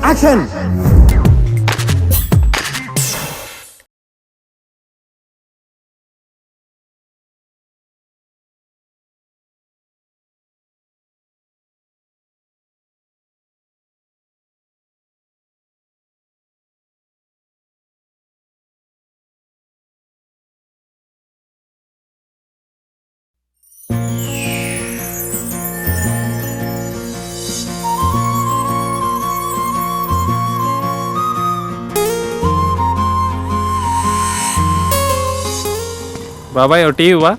Action. బాబాయ్ ఒకటి ఇవ్వా.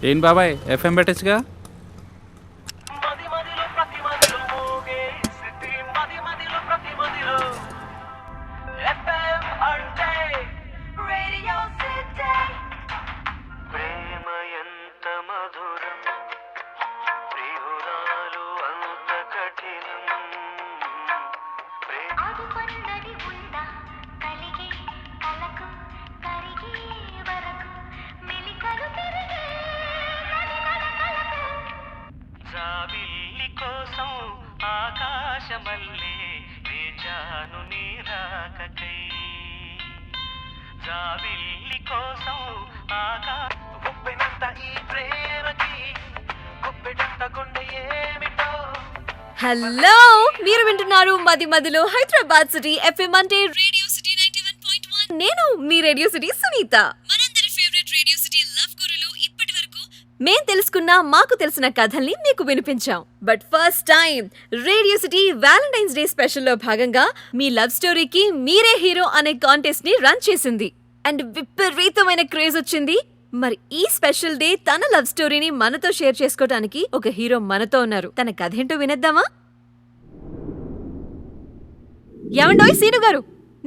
ఏం బాబాయ్ ఎఫ్ఎం పెట్టచ్చుగా. ఆకాశమల్లే వేచాను నీ రాకకై, జాబిల్లి కోసం గుప్పెనంత ఈ ప్రేమకి గుప్పెడంత గుండె ఏమిటో. హలో, మీరు వింటున్నారు మది మదిలో హైదరాబాద్ సిటీ ఎఫ్ఎం అంటే రేడియో సిటీ 91.1. నేను మీ రేడియో సిటీ సునీత. మనందరి ఫేవరెట్ రేడియో సిటీ లవ్ గురులో ఇప్పటి వరకు మేం తెలుసుకున్న మాకు తెలిసిన కథల్ని మీకు వినిపించాం. But first time radio city valentine's day special లో భాగంగా మీ లవ్ స్టోరీకి మీరే హీరో అనే కాంటెస్ట్ ని రన్ చేసింది. అండ్ విపరీతమైన క్రేజ్ వచ్చింది. మరి ఈ స్పెషల్ డే తన లవ్ స్టోరీని మనతో షేర్ చేసుకోవడానికి ఒక హీరో మనతో ఉన్నారు. తన కథ ఏంటో వినేద్దామా? ఏమండోయ్ సీను గారు,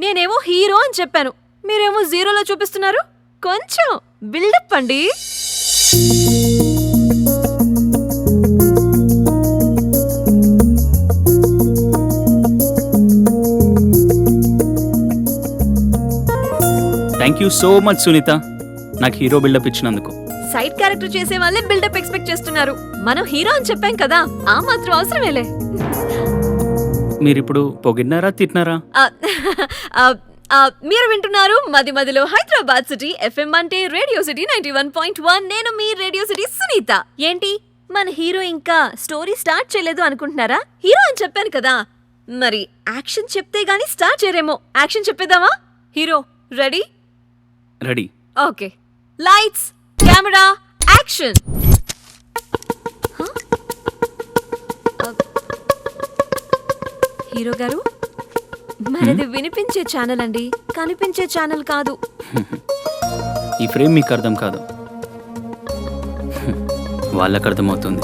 నేనేమో హీరో అని చెప్పాను, మీరేమో జీరోలో చూపిస్తున్నారు. కొంచెం బిల్డప్ అండి. Thank you so much Sunitha, నాకు హీరో బిల్డప్ ఇచ్చినందుకు. సైడ్ క్యారెక్టర్ చేసే వాళ్ళే బిల్డప్ ఎక్స్పెక్ట్ చేస్తున్నారు. మనం హీరో అని చెప్పాం కదా, ఆ మాత్రం అవసరమేలే. మీరిప్పుడు పొగిడినారా తిట్టినారా? మీరు వింటున్నారు మది మదిలో హైదరాబాద్ సిటీ ఎఫ్ఎం అంటే రేడియో సిటీ 91.1. నేను మీ రేడియో సిటీ సునీత. ఏంటి మన హీరో ఇంకా స్టోరీ స్టార్ట్ చేయలేదు అనుకుంటున్నారా? హీరో అని చెప్పాను కదా, మరి యాక్షన్ చెప్తే గానీ స్టార్ట్ చేయరేమో. యాక్షన్ చెప్పేద్దామా? Hero ready? Ready. Okay, lights camera action. Hero గారు, మరిది వినిపించే ఛానల్ అండి, కనిపించే ఛానల్ కాదు. ఈ ఫ్రేమ్ మీకు అర్థం కాదు, వాళ్ళకు అర్థమవుతుంది.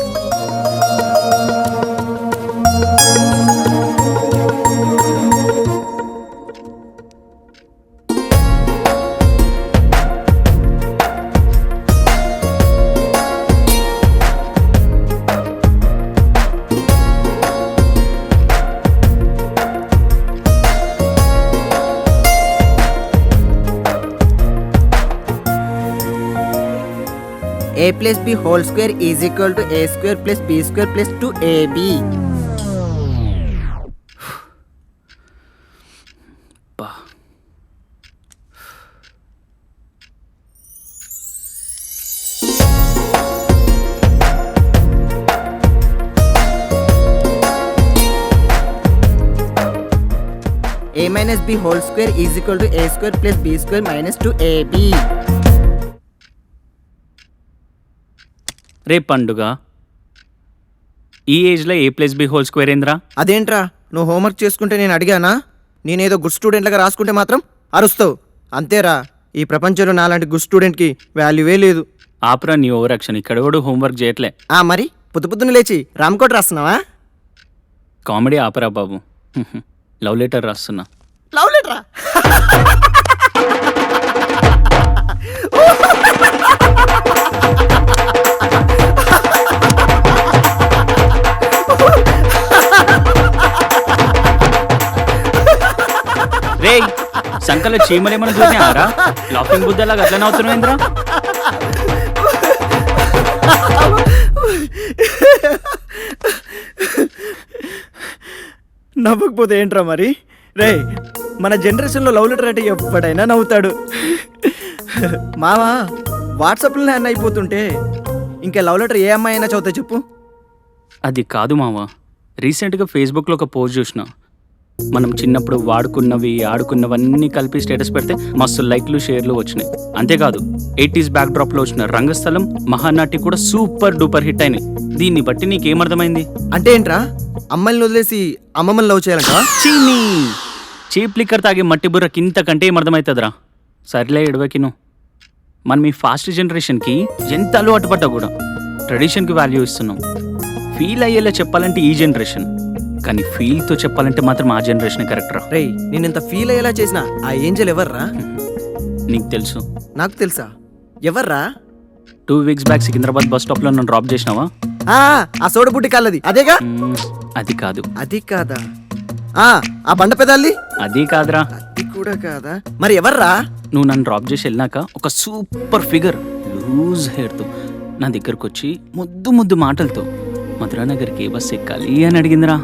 a plus b whole square is equal to a square plus b square plus 2ab. a minus b whole square is equal to a square plus b square minus 2ab. రే పండుగ, ఈ ఏజ్లో ఏ plus B whole square ఏంద్రా? అదేంట్రా, నువ్వు homework చేసుకుంటే నేను అడిగానా? నేనేదో గుడ్ స్టూడెంట్లుగా రాసుకుంటే మాత్రం అరుస్తావు అంతేరా. ఈ ప్రపంచంలో నాలాంటి గుడ్ స్టూడెంట్కి వాల్యూవే లేదు. ఆపురా నీ ఓవర్ యాక్షన్, ఇక్కడ కూడా హోంవర్క్ చేయట్లే. మరి పొద్దున లేచి రామ్కోట్ రాస్తున్నావా? కామెడీ ఆపరా బాబు. లవ్ లెటర్ రాస్తున్నా. లవ్ లెటరా? సంకలో చీమలేమని చూసినారా? లాఫింగ్ బుద్ధలాగా అట్లా నవ్వుతున్నావు ఏంద్రా? నవ్వకపోతే ఏంట్రా మరి? రే, మన జనరేషన్లో లవ్ లెటర్ అంటే ఎప్పుడైనా నవ్వుతాడు. మావా, వాట్సాప్లో అన్న అయిపోతుంటే ఇంకా లవ్ లెటర్ ఏ అమ్మాయి అయినా చదువుతా చెప్పు. అది కాదు మావా, రీసెంట్గా ఫేస్బుక్లో ఒక పోస్ట్ చూసిన. మనం చిన్నప్పుడు వాడుకున్నవి ఆడుకున్నవన్నీ కలిపి స్టేటస్ పెడితే మస్తు లైక్లు షేర్లు వచ్చినాయి. అంతేకాదు 80s బ్యాక్ డ్రాప్లో వచ్చిన రంగస్థలం, మహానాటి కూడా సూపర్ డూపర్ హిట్ అయినాయి. దీన్ని బట్టి నీకేమర్థమైంది? అంటే ఏంట్రా, అమ్మాయిని వదిలేసి అమ్మమ్మని లవ్ చేయాలంట? చీనీ చీప్ లిక్కర్ తాగే మట్టి బుర్రకి ఇంతకంటే ఏమర్థమవుతుందిరా? సర్లే ఎడవకిను. మనం ఈ ఫాస్ట్ జనరేషన్కి ఎంత అలవాటు పడ్డా కూడా ట్రెడిషన్కి వాల్యూ ఇస్తున్నాం. ఫీల్ అయ్యేలా చెప్పాలంటే ఈ జనరేషన్, కానీ ఫీల్తో చెప్పాలంటే మాత్రం ఆ జనరేషన్ కరెక్ట్ రా. రే, నేను ఇంత ఫీల్ అయ్యేలా చేసిన ఆ ఏంజల్ ఎవర్రా? నీకు తెలుసు. నాకు తెలుసా? ఎవర్రా? 2 weeks బ్యాక్ సికింద్రాబాద్ బస్ స్టాప్లో నన్ను డ్రాప్ చేసినావా? ఆ సోడబుడ్డి కాళ్ళది అదేగా? అది కాదు. అది కాదా? ఆ బండ పెదాల్ది? అది కాదురా. అది కూడా కాదా? మరి ఎవర్రా? నువ్వు నన్ను డ్రాప్ చేసి వెళ్ళినాక ఒక సూపర్ ఫిగర్ లూజ్ హెయిర్తో నా దగ్గరకు వచ్చి ముద్దు ముద్దు మాటలతో మధురానగర్కి ఏ బస్ ఎక్కాలి అని అడిగిందిరా.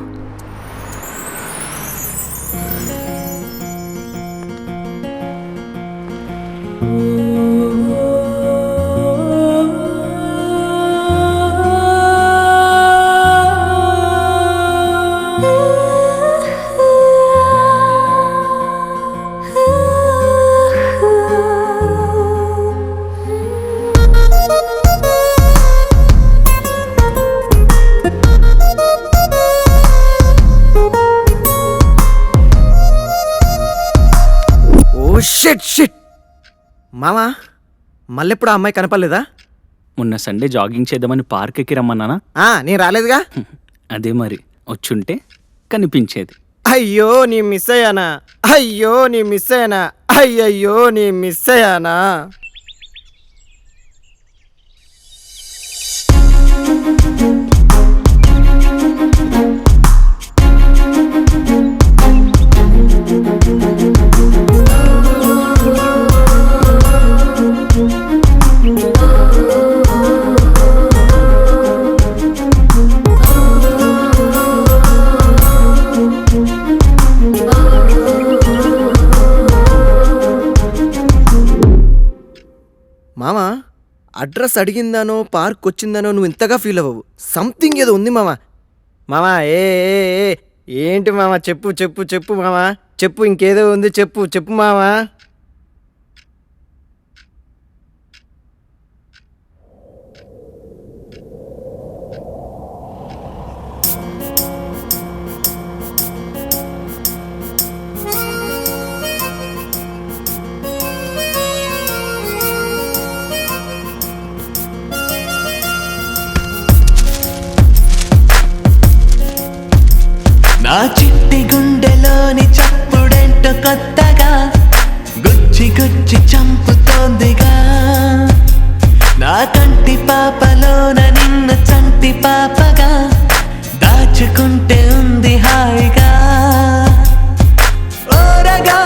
షిట్ మామా, మళ్ళెప్పుడు ఆ అమ్మాయి కనపడలేదా? మొన్న సండే జాగింగ్ చేద్దామని పార్క్ ఎక్కి రమ్మన్నానా? నేను రాలేదుగా. అదే మరి, వచ్చుంటే కనిపించేది. అయ్యో నీ మిస్ అయ్యానా? అయ్యో నీ మిస్ అయ్యానా? అయ్యయ్యో నీ మిస్ అయ్యానా? మామా, అడ్రస్ అడిగిందానో పార్క్ వచ్చిందానో నువ్వు ఇంతగా ఫీల్ అవ్వవు. సంథింగ్ ఏదో ఉంది మామా. మామా ఏంటి మామా? చెప్పు చెప్పు చెప్పు మామా, చెప్పు. ఇంకేదో ఉంది, చెప్పు చెప్పు మామా. నా చిట్టి గుండెలోని చప్పుడేంటో కొత్తగా గుచ్చి గుచ్చి చంపుతోందిగా. నా కంటి పాపలోన నిన్న చంటి పాపగా దాచుకుంటే ఉంది హాయిగా. ఓరగా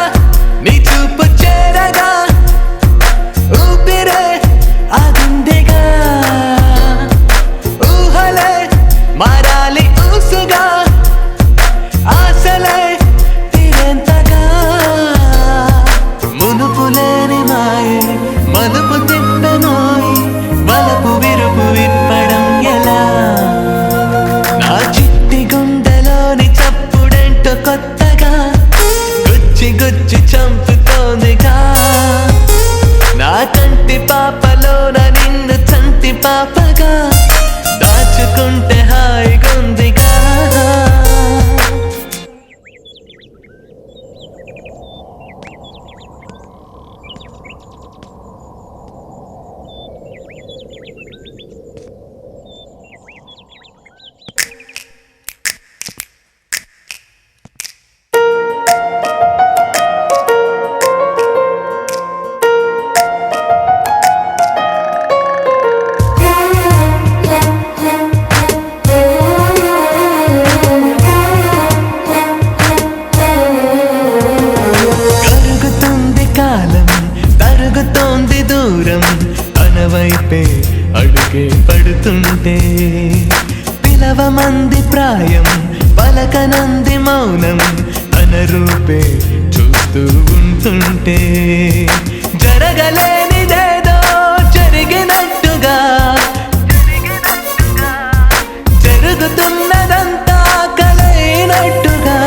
నీ చూపు చేరగా ఊపిరే ఆగుందిగా. ఊహలే మారాలి ఊసుగా, ఆశలే తీరేంతగా. మునుపు లేని మాయే మలుపు తిట్టనోయి, వలపు విరుపు విప్పడం ఎలా? నా చిట్టి గుండె కాలం తరుగుతోంది దూరం తన వైపే అడుగే పడుతుంటే పిలవమంది ప్రాయం పలకనంది మౌనం తన రూపే చూస్తూ ఉంటుంటే జరగలేనిదేదో జరిగినట్టుగా జరుగుతున్నదంతా కలైనట్టుగా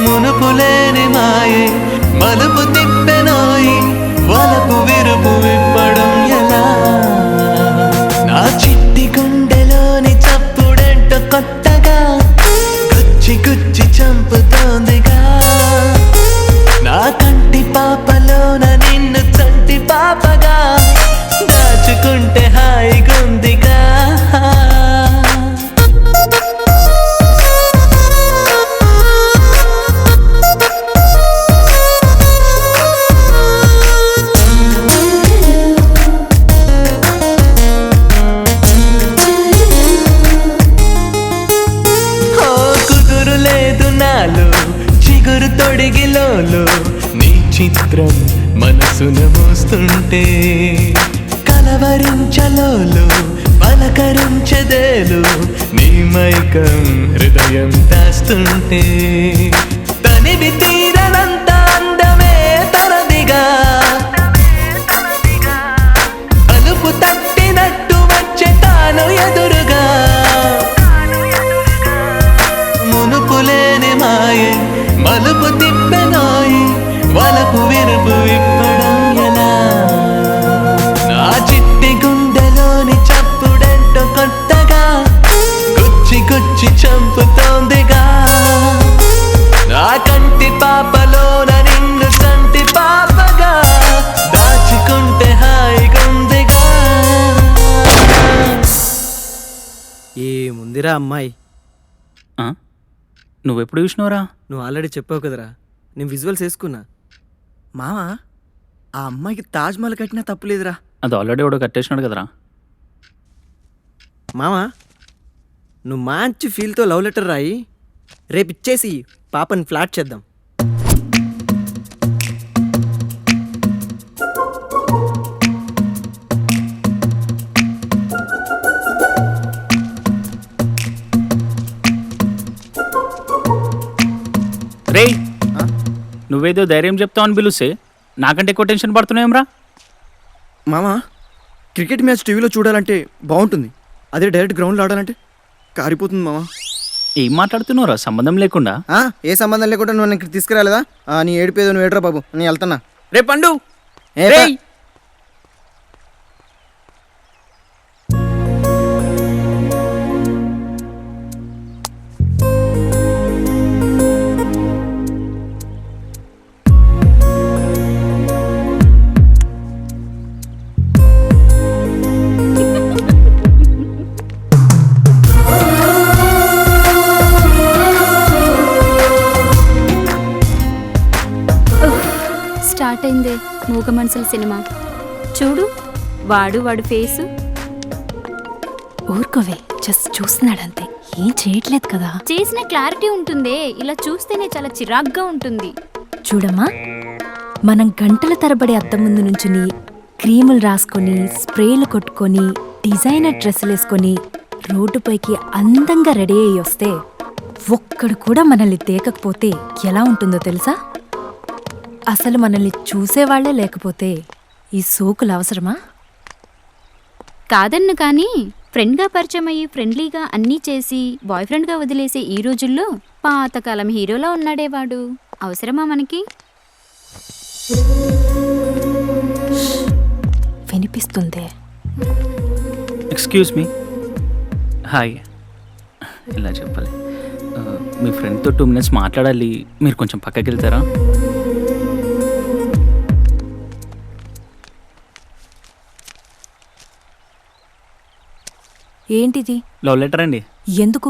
మునుపులేని మాయే మలుపు తిప్పెనోయి వలపు విరుపు విప్పడం ఎలా నా చిట్టి గుండెలోని చప్పుడెంట కొత్తగా గుచ్చి గుచ్చి చంపుతోందిగా నా కంటి పాపలోన నిన్ను చంటి పాపగా దాచుకుంటే హాయిగుందిగా కుదురు లేదు నాలో చిగురు తొడిగిలోలో నీ చిత్రం మనసును మోస్తుంటే కలవరించలోలు పలకరించదేలు నీ మైకం హృదయం దాస్తుంటే తనివి తీరనంత అందమే తనదిగా అలుపు తట్టినట్టు వచ్చే తాను ఎదురుగా మునుపులేని మాయే మలుపు తిప్పెనోయి వలపు విరుపు విప్పడం ఎలా నా చిట్టి గుండెలోని చప్పుడెంటో కొత్తగా గుచ్చి గుచ్చి చంపుతోందిగా నా కంటి పాపలోన నిన్ను సంటి పాపగా దాచుకుంటే హాయిగుందిగా ఏముందిరా అమ్మాయి? ఆ? నువ్వెప్పుడు చూసినావురా? నువ్వు ఆల్రెడీ చెప్పావు కదరా, నేను విజువల్స్ వేసుకున్నా. మావా, ఆ అమ్మాయికి తాజ్మహల్ కట్టినా తప్పులేదురా. అది ఆల్రెడీ ఎవడో కట్టేసినాడు కదరా. మావా, నువ్వు మంచి ఫీల్తో లవ్ లెటర్ రాయి, రేపు ఇచ్చేసి పాపని ఫ్లాట్ చేద్దాం. రే, నువ్వేదో ధైర్యం చెప్తావు అని పిలుస్తే నాకంటే ఎక్కువ టెన్షన్ పడుతున్నాయేమ్రా? మామా, క్రికెట్ మ్యాచ్ టీవీలో చూడాలంటే బాగుంటుంది, అదే డైరెక్ట్ గ్రౌండ్లో ఆడాలంటే కారిపోతుంది మామా. ఏం మాట్లాడుతున్నావురా సంబంధం లేకుండా? ఏ సంబంధం లేకుండా నువ్వు ఇక్కడ తీసుకురాలేదా? నీ ఏడిపోయేది నువ్వు ఏడ్రా బాబు, నేను వెళ్తున్నా. రే పండు, రేయ్! స్టార్ట్ అయిందే మూగ మనసుల సినిమా. చూడు, వాడి ఫేసు. ఊరుకోవే, జస్ట్ చూస్తున్నాడంతే, ఏం చేయట్లేదు కదా. చేసిన క్లారిటీ ఉంటుందే, ఇలా చూస్తేనే చాలా చిరాగ్గా ఉంటుంది. చూడమ్మా, మనం గంటల తరబడి అద్దం ముందు నుంచుని క్రీములు రాసుకొని స్ప్రేలు కొట్టుకొని డిజైనర్ డ్రెస్సులు వేసుకొని రోడ్డుపైకి అందంగా రెడీ అయ్యి వస్తే ఒక్కడు కూడా మనల్ని దేకకపోతే ఎలా ఉంటుందో తెలుసా? అసలు మనల్ని చూసేవాళ్లే లేకపోతే ఈ సోకులు అవసరమా? కాదన్ను కానీ ఫ్రెండ్గా పరిచయం అయ్యి ఫ్రెండ్లీగా అన్నీ చేసి బాయ్ ఫ్రెండ్గా వదిలేసే ఈ రోజుల్లో పాతకాలం హీరోలా ఉన్నాడే వాడు. అవసరమా మనకి? వినిపిస్తుందే. Excuse me. హాయ్. ఇలా చెప్పాలి, మీ ఫ్రెండ్తో 2 minutes మాట్లాడాలి, మీరు కొంచెం పక్కకి వెళ్తారా? ఏంటిది? లవ్ లెటర్ అండి. ఎందుకు?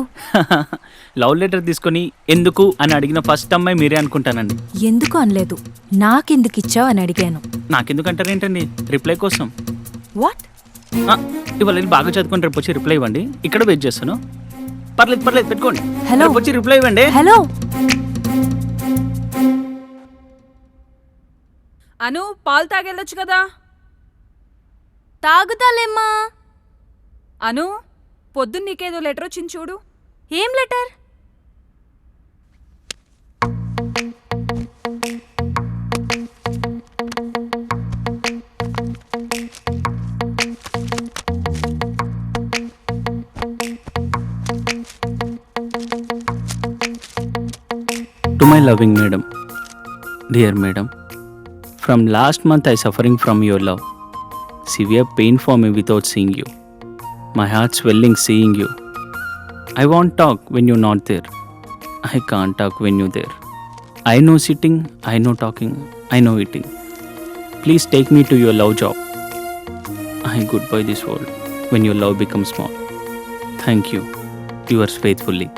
లవ్ లెటర్ తీసుకొని ఎందుకు అని అడిగిన ఫస్ట్ అమ్మాయి మీరే అనుకుంటానండి. ఎందుకు అనలేదు, నాకెందుకు ఇచ్చావు అని అడిగాను. నాకెందుకంటారేంటండి? రిప్లై కోసం. వాట్? ఇవాళ నేను బాగా చదువుకొని రేపు వచ్చి రిప్లై ఇవ్వండి. ఇక్కడ వెయిట్ చేస్తాను. పర్లేదు పెట్టుకోండి. హలో, రేపు వచ్చి రిప్లై ఇవ్వండి. హలో. అను పాలు తాగెళ్ళొచ్చు కదా. తాగుతాలేమ్మా. అను పొద్దున్న నీకేదో లెటర్ వచ్చింది చూడు. ఏం letter? To my loving madam, dear madam, from last month I suffering from your love. Severe pain for me without seeing you. My heart swelling seeing you. I won't talk when you're not there. I can't talk when you're there. I know sitting, I know talking, I know eating. Please take me to your love job. I goodbye this world when your love becomes small. Thank you. Yours faithfully.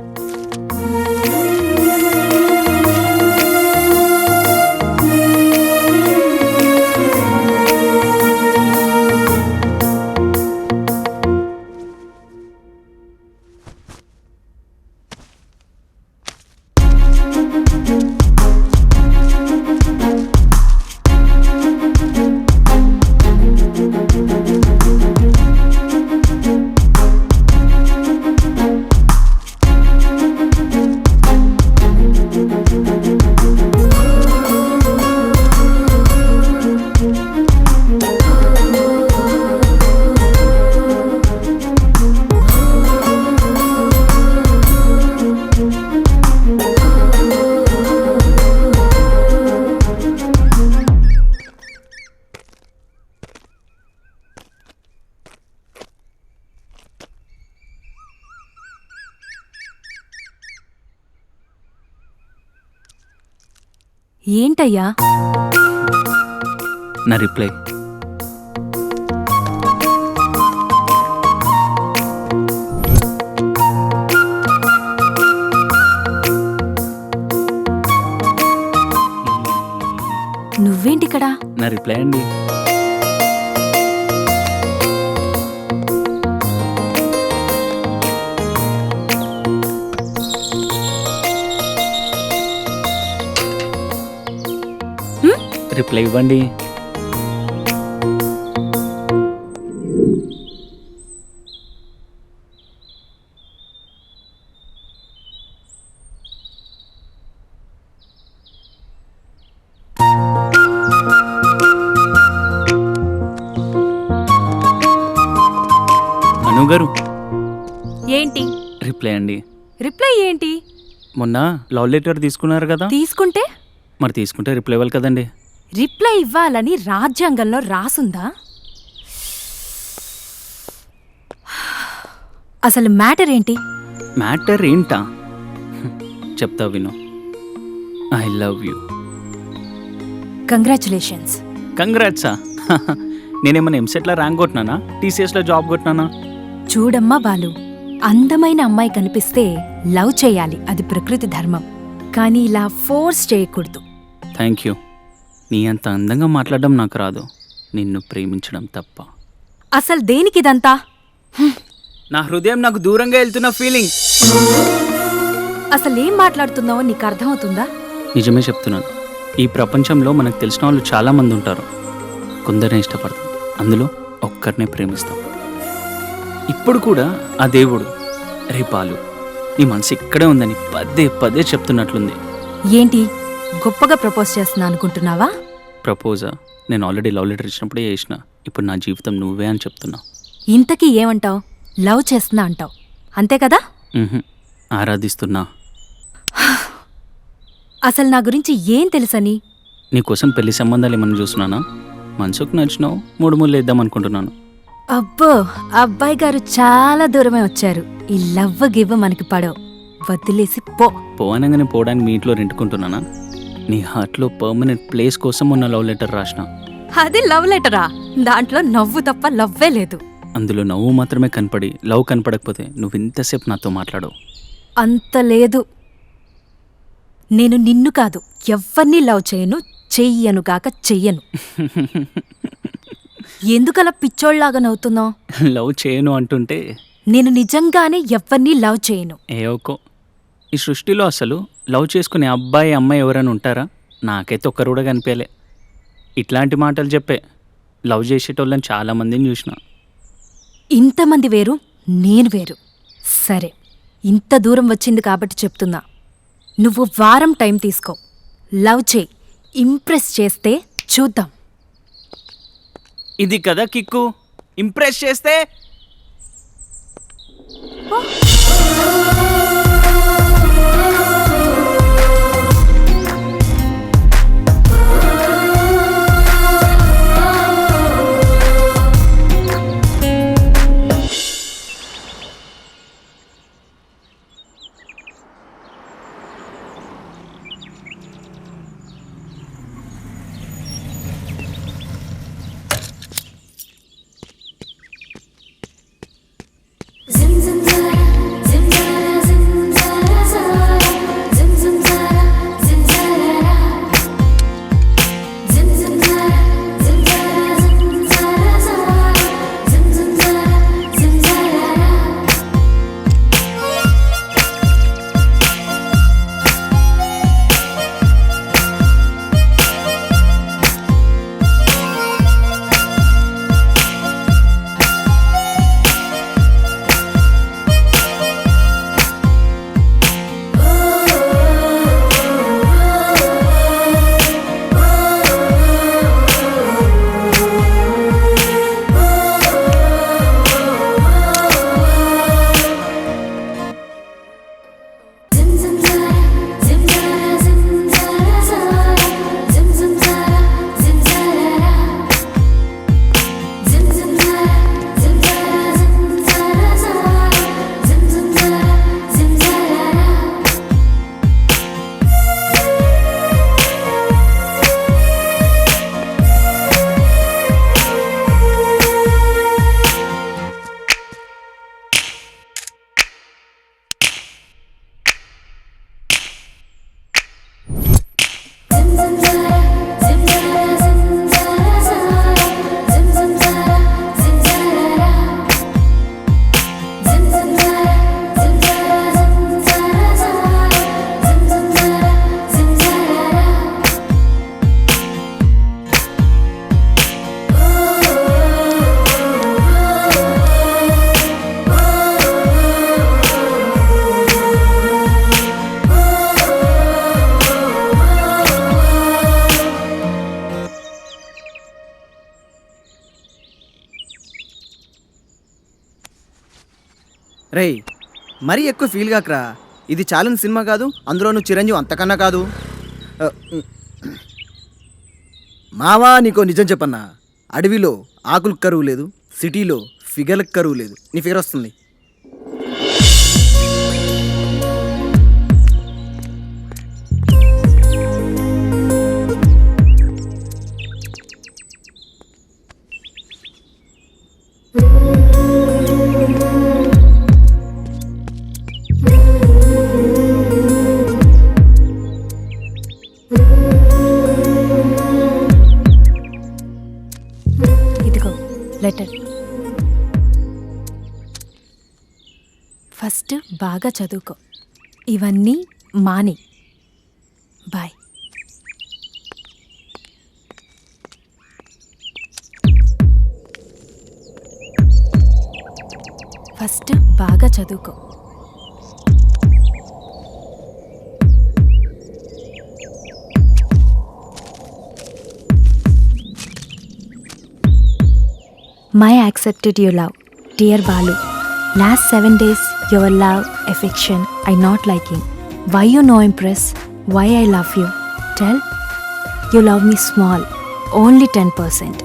ఏంటయ్యా? నా reply. నువ్వేంటిక్కడ? నా reply అండి. Reply ఇవ్వండి. అనుగారు ఏంటి reply అండి. Reply ఏంటి? మొన్న love letter తీసుకున్నారు కదా, తీసుకుంటే మరి తీసుకుంటే రిప్లై ఇవ్వాలి కదండి. రిప్లై ఇవ్వాలని రాజ్యాంగంలో రాసుందా? అసలు మ్యాటర్ ఏంటి? మ్యాటర్ ఏంటా చెప్తా విను. I love you. కంగ్రాచులేషన్స్. కంగ్రాట్సా? నేనేమన్నా ఎంసెట్లో ర్యాంక్ కొట్టినానా, టీసీఎస్లో జాబ్ కొట్టినానా? చూడమ్మా బాలు, అందమైన అమ్మాయి కనిపిస్తే లవ్ చేయాలి, అది ప్రకృతి ధర్మం. కానీ ఇలా ఫోర్స్ చేయకూడదు. Thank you. నీ అంత అందంగా మాట్లాడడం నాకు రాదు, నిన్ను ప్రేమించడం తప్ప. అసలు దేనికిదంతా? నా హృదయం నాకు దూరంగా వెళ్తున్న ఫీలింగ్. అసలేం మాట్లాడుతున్నావో నీకు అర్థమవుతుందా? నిజమే చెప్తున్నాను. ఈ ప్రపంచంలో మనకు తెలిసిన వాళ్ళు చాలామంది ఉంటారు. కొందరిని ఇష్టపడతాం, అందులో ఒక్కరినే ప్రేమిస్తాం. ఇప్పుడు కూడా ఆ దేవుడు రేపాలు నీ మనసు ఇక్కడే ఉందని పదే పదే చెప్తున్నట్లుంది. ఏంటి గొప్పగా ప్రపోజ్ చేస్తున్నా అనుకుంటున్నావా? ప్రపోజా? నేను ఆల్రెడీ లవ్ లెటర్ ఇచ్చినప్పుడే చేసిన. ఇప్పుడు నా జీవితం నువ్వే అని చెప్తున్నా. ఇంతకీ ఏమంటావు? లవ్ చేస్తున్నా అంటావు, అంతే కదా? ఆరాధిస్తున్నా. అసలు నా గురించి ఏం తెలుసని? నీకోసం పెళ్లి సంబంధాలు ఏమన్నా చూస్తున్నానా? మనసుకు నచ్చినావు, మూడు ముళ్ళు వేద్దాం అనుకుంటున్నాను. అబ్బో, అబ్బాయి గారు చాలా దూరమే వచ్చారు. ఈ లవ్వ గివ్వ మనకి పడవు, వదిలేసి పో. పోవనగానే పోవడానికి మీ ఇంట్లో రెంటుకుంటున్నానా? నీ హార్ట్లో పర్మనెంట్ ప్లేస్ కోసం ఉన్న లవ్ లెటర్ రాసిన. అది లవ్ లెటరా? దాంట్లో నవ్వు తప్ప లవ్వే లేదు. అందులో నవ్వు మాత్రమే కనపడి లవ్ కనపడకపోతే నువ్వు ఇంతసేపు నాతో మాట్లాడవు. అంత లేదు. నేను నిన్ను కాదు ఎవ్వరినీ లవ్ చేయను, చెయ్యనుగాక చెయ్యను. ఎందుకలా పిచ్చోళ్లాగా నవ్వుతున్నావు? లవ్ చేయను అంటుంటే నేను నిజంగానే ఎవ్వరినీ లవ్ చేయను. ఏవోకో, ఈ సృష్టిలో అసలు లవ్ చేసుకునే అబ్బాయి అమ్మాయి ఎవరైనా ఉంటారా? నాకైతే ఒక్కరు కూడా కనిపించలే. ఇట్లాంటి మాటలు చెప్పే లవ్ చేసేటోళ్ళని చాలామందిని చూసిన. ఇంతమంది వేరు, నేను వేరు. సరే, ఇంత దూరం వచ్చింది కాబట్టి చెప్తున్నా, నువ్వు వారం టైం తీసుకో, లవ్ చేయి, ఇంప్రెస్ చేస్తే చూద్దాం. ఇది కదా కిక్కు, ఇంప్రెస్ చేస్తే. రేయ్, మరీ ఎక్కువ ఫీల్ కాకరా. ఇది ఛాలెంజ్ సినిమా కాదు, అందులోనూ చిరంజీవి అంతకన్నా కాదు. మావా, నీకో నిజం చెప్పన్నా, అడవిలో ఆకులకు కరువు లేదు, సిటీలో ఫిగర్లకు కరువు లేదు. నీ ఫిగర్ వస్తుంది. ఇదిగో లెటర్. ఫస్ట్ బాగా చదువుకో, ఇవన్నీ మాని. బాయ్. ఫస్ట్ బాగా చదువుకో. My accepted your love, dear Balu. Last 7 days, your love, affection, I not liking. Why you no impress? Why I love you? Tell. You love me small, only 10%.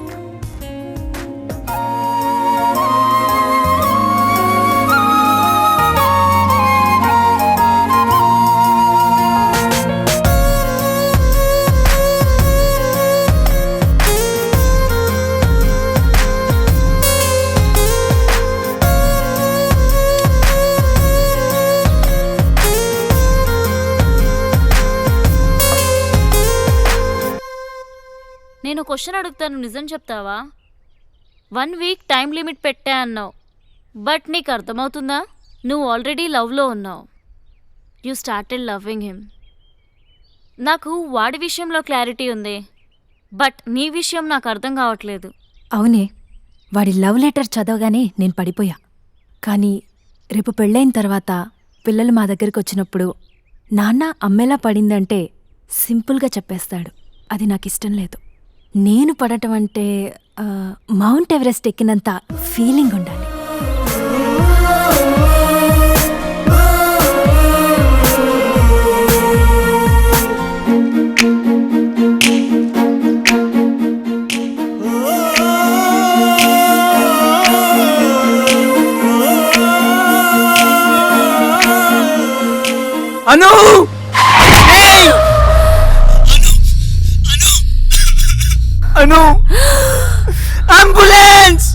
నేను question అడుగుతాను, నిజం చెప్తావా? 1 week time limit పెట్టా అన్నావు, but నీకు అర్థమవుతుందా? నువ్వు already లవ్లో ఉన్నావు. You started loving him. నాకు వాడి విషయంలో క్లారిటీ ఉంది, బట్ నీ విషయం నాకు అర్థం కావట్లేదు. అవునే, వాడి లవ్ లెటర్ చదవగానే నేను పడిపోయా. కానీ రేపు పెళ్ళైన తర్వాత పిల్లలు మా దగ్గరికి వచ్చినప్పుడు నాన్న అమ్మేలా పడిందంటే సింపుల్గా చెప్పేస్తాడు. అది నాకు ఇష్టం లేదు. నేను పడటం అంటే మౌంట్ ఎవరెస్ట్ ఎక్కినంత ఫీలింగ్ ఉండాలి. అను అను అంబులెన్స్!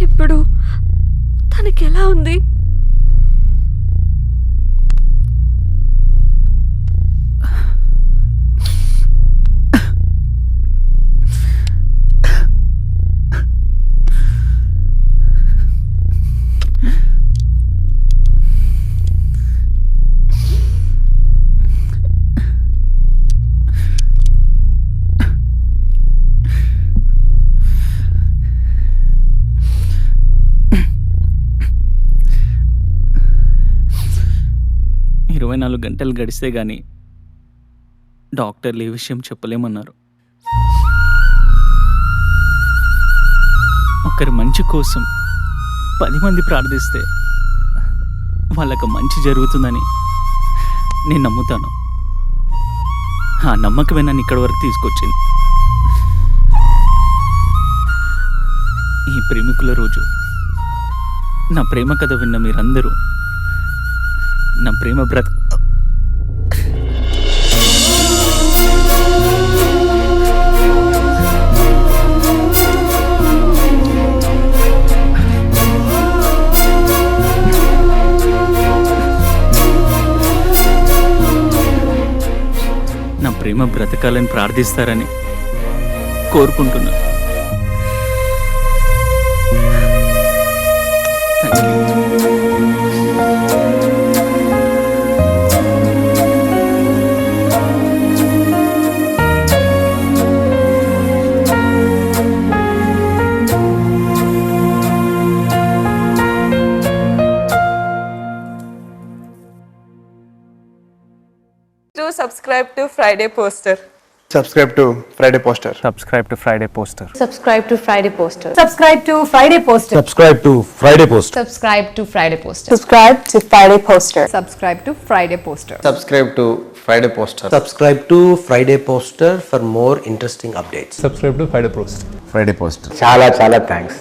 ఇప్పుడు తనకి ఎలా ఉంది? ఇరవై 24 గంటలు గడిస్తే గానీ డాక్టర్లు ఏ విషయం చెప్పలేమన్నారు. ఒకరి మంచి కోసం 10 మంది ప్రార్థిస్తే వాళ్ళకు మంచి జరుగుతుందని నేను నమ్ముతాను. ఆ నమ్మకమే నన్ను ఇక్కడి వరకు తీసుకొచ్చింది. ఈ ప్రేమికుల రోజు నా ప్రేమ కథ విన్న మీరందరూ నా ప్రేమ నా ప్రేమ బ్రతకాలని ప్రార్థిస్తారని కోరుకుంటున్నాను. Thank you. Do subscribe to Friday Poster. Subscribe to Friday Poster. Subscribe to Friday Poster. Subscribe to Friday Poster. Subscribe to Friday Poster. Subscribe to Friday Poster. Subscribe to Friday Poster. Subscribe to Friday Poster. Subscribe to Friday Poster. Subscribe to Friday Poster. Subscribe to Friday Poster for more interesting updates. Subscribe to Friday Poster. Friday Poster. Chala thanks.